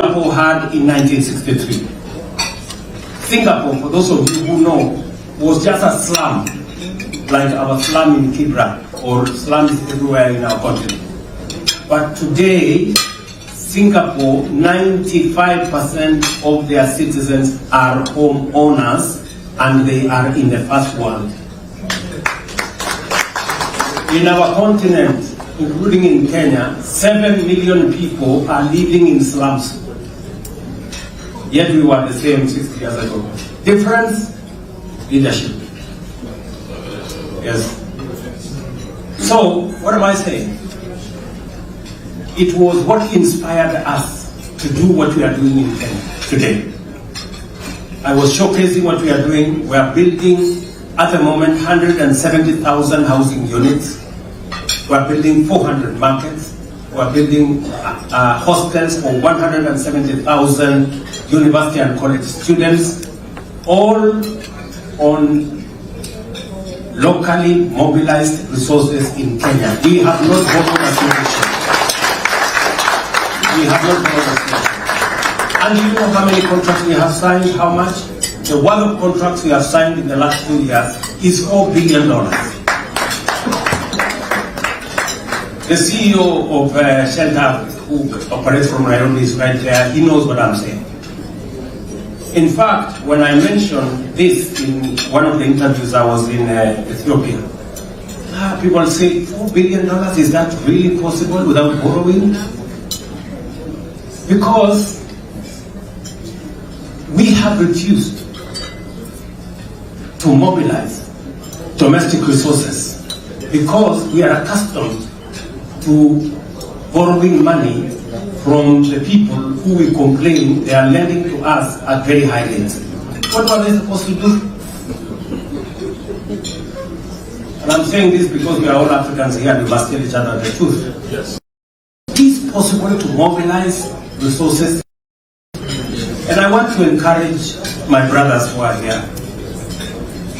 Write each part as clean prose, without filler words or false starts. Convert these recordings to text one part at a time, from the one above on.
Singapore had in 1963. Singapore, for those of you who know, was just a slum, like our slum in Kibra or slums everywhere in our continent. But today, Singapore, 95% of their citizens are homeowners and they are in the first world. In our continent, including in Kenya, 7 million people are living in slums. Yet we were the same 60 years ago. Difference? Leadership. Yes. So, what am I saying? It was what inspired us to do what we are doing in Kenya today. I was showcasing what we are doing. We are building, at the moment, 170,000 housing units. We are building 400 markets. We are building hostels for 170,000 university and college students, all on locally mobilized resources in Kenya. We have not borrowed a single shilling. We have not borrowed a single shilling. And do you know how many contracts we have signed? How much? The worth of contracts we have signed in the last 2 years is $4 billion. The CEO of Shelter, who operates from Nairobi, is right there. He knows what I'm saying. In fact, when I mentioned this in one of the interviews I was in Ethiopia, people say, $4 billion, is that really possible without borrowing? Because we have refused to mobilize domestic resources because we are accustomed to borrowing money from the people who we complain they are lending to us at very high rates. What were they supposed to do? And I'm saying this because we are all Africans here and we must tell each other the truth. Yes. It is possible to mobilize resources. And I want to encourage my brothers who are here.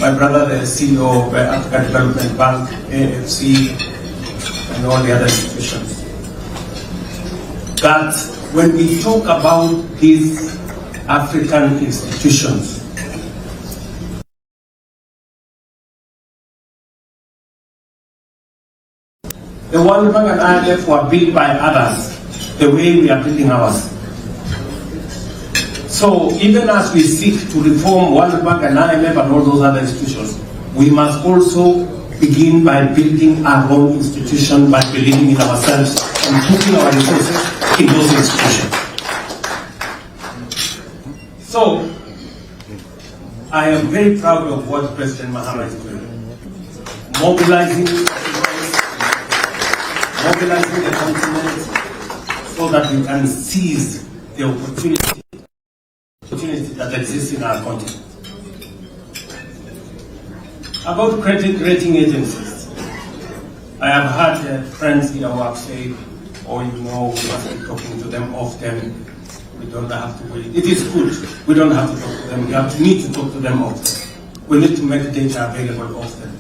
My brother, the CEO of African Development Bank, AFC, and all the other institutions, that when we talk about these African institutions, the World Bank and IMF were built by others the way we are building ours. So even as we seek to reform World Bank and IMF and all those other institutions, we must also begin by building our own institution, by believing in ourselves and putting our resources in those institutions. So, I am very proud of what President Mahama is doing. Mobilizing the continent so that we can seize the opportunity that exists in our continent. About credit rating agencies, I have had friends here who have said, oh, you know, we must be talking to them often. We don't have to wait. It is good. We don't have to talk to them. We need to talk to them often. We need to make data available often.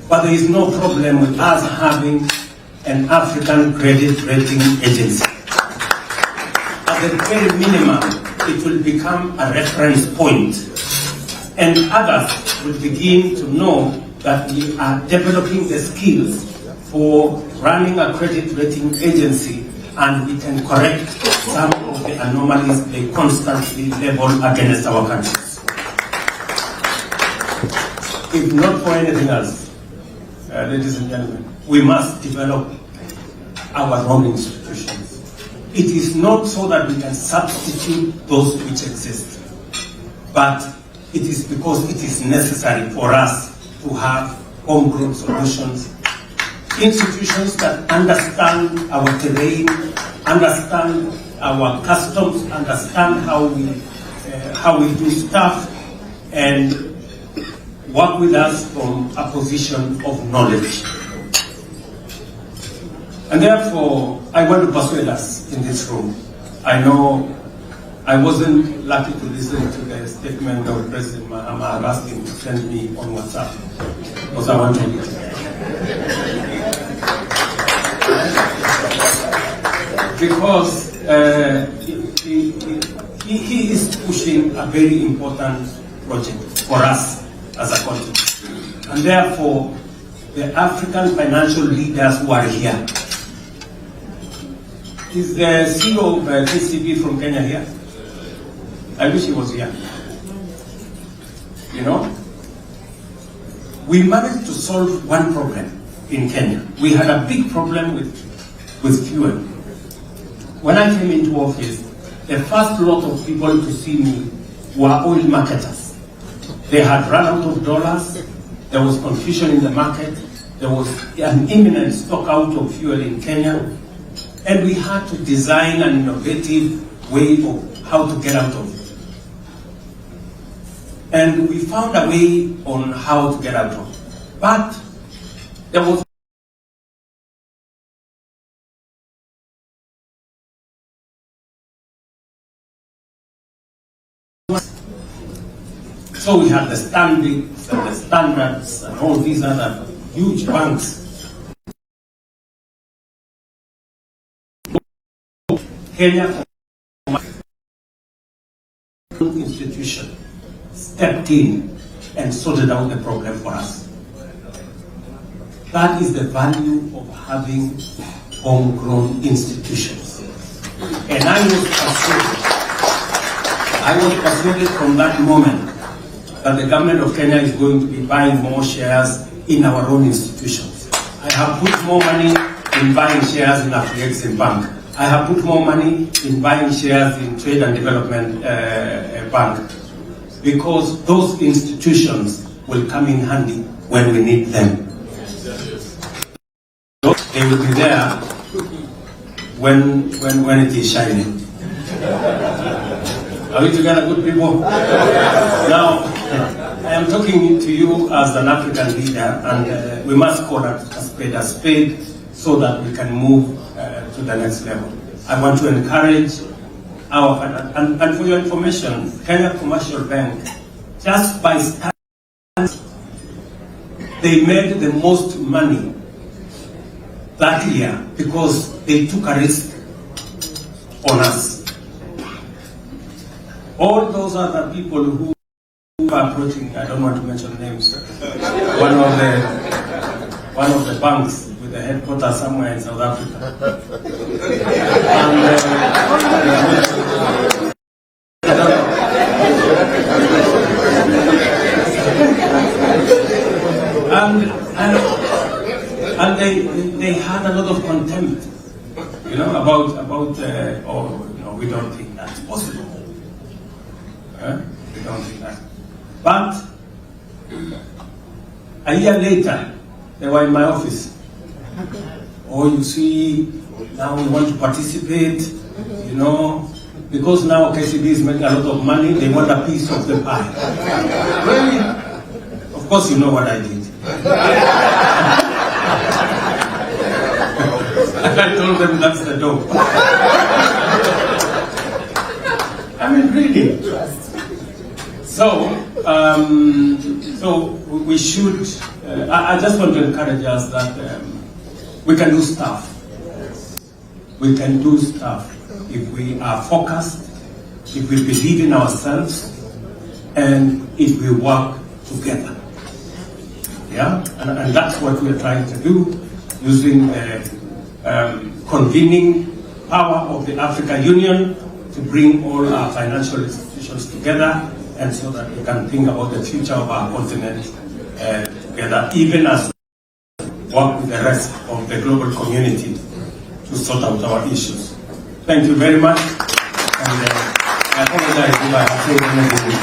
But there is no problem with us having an African credit rating agency. At the very minimum, it will become a reference point, and others will begin to know that we are developing the skills for running a credit rating agency, and we can correct some of the anomalies they constantly level against our countries. If not for anything else, ladies and gentlemen, we must develop our own institutions. It is not so that we can substitute those which exist, but it is because it is necessary for us to have homegrown solutions, institutions that understand our terrain, understand our customs, understand how we do stuff, and work with us from a position of knowledge. And therefore, I want to persuade us in this room. I know I wasn't lucky to listen to the statement of President Mahama asking to send me on WhatsApp, because I want to read it. Because he is pushing a very important project for us as a country. And therefore, the African financial leaders who are here. Is the CEO of KCB from Kenya here? I wish he was here. You know, we managed to solve one problem in Kenya. We had a big problem with fuel. When I came into office, the first lot of people to see me were oil marketers. They had run out of dollars. There was confusion in the market. There was an imminent stock out of fuel in Kenya. And we had to design an innovative way of how to get out of it. And we found a way on how to get out of it. But there was so we had the Standards and the Standards and all these other huge banks. Kenya institution stepped in and sorted out the problem for us. That is the value of having homegrown institutions. And I was persuaded from that moment that the government of Kenya is going to be buying more shares in our own institutions. I have put more money in buying shares in Afrexim Bank. I have put more money in buying shares in Trade and Development Bank, because those institutions will come in handy when we need them. They will be there when it is shining. Are we together, good people? Now, I am talking to you as an African leader, and we must call a spade so that we can move to the next level. I want to encourage our, and for your information, Kenya Commercial Bank, just by starting, they made the most money that year because they took a risk on us. All those other people who are approaching, I don't want to mention names, one of the banks with the headquarters somewhere in South Africa. And they had a lot of contempt, you know, about we don't think that's possible. We don't think that. But a year later, they were in my office. Oh, you see, now we want to participate, you know, because now KCB is making a lot of money, they want a piece of the pie. Really? Of course you know what I did. I told them that's the door. I mean, really. So we should, I just want to encourage us that we can do stuff. We can do stuff if we are focused, if we believe in ourselves, and if we work together. Yeah, and that's what we're trying to do, using the convening power of the African Union to bring all our financial institutions together, and so that we can think about the future of our continent together, even as we work with the rest of the global community to sort out our issues. Thank you very much, and I apologize if I have said anything.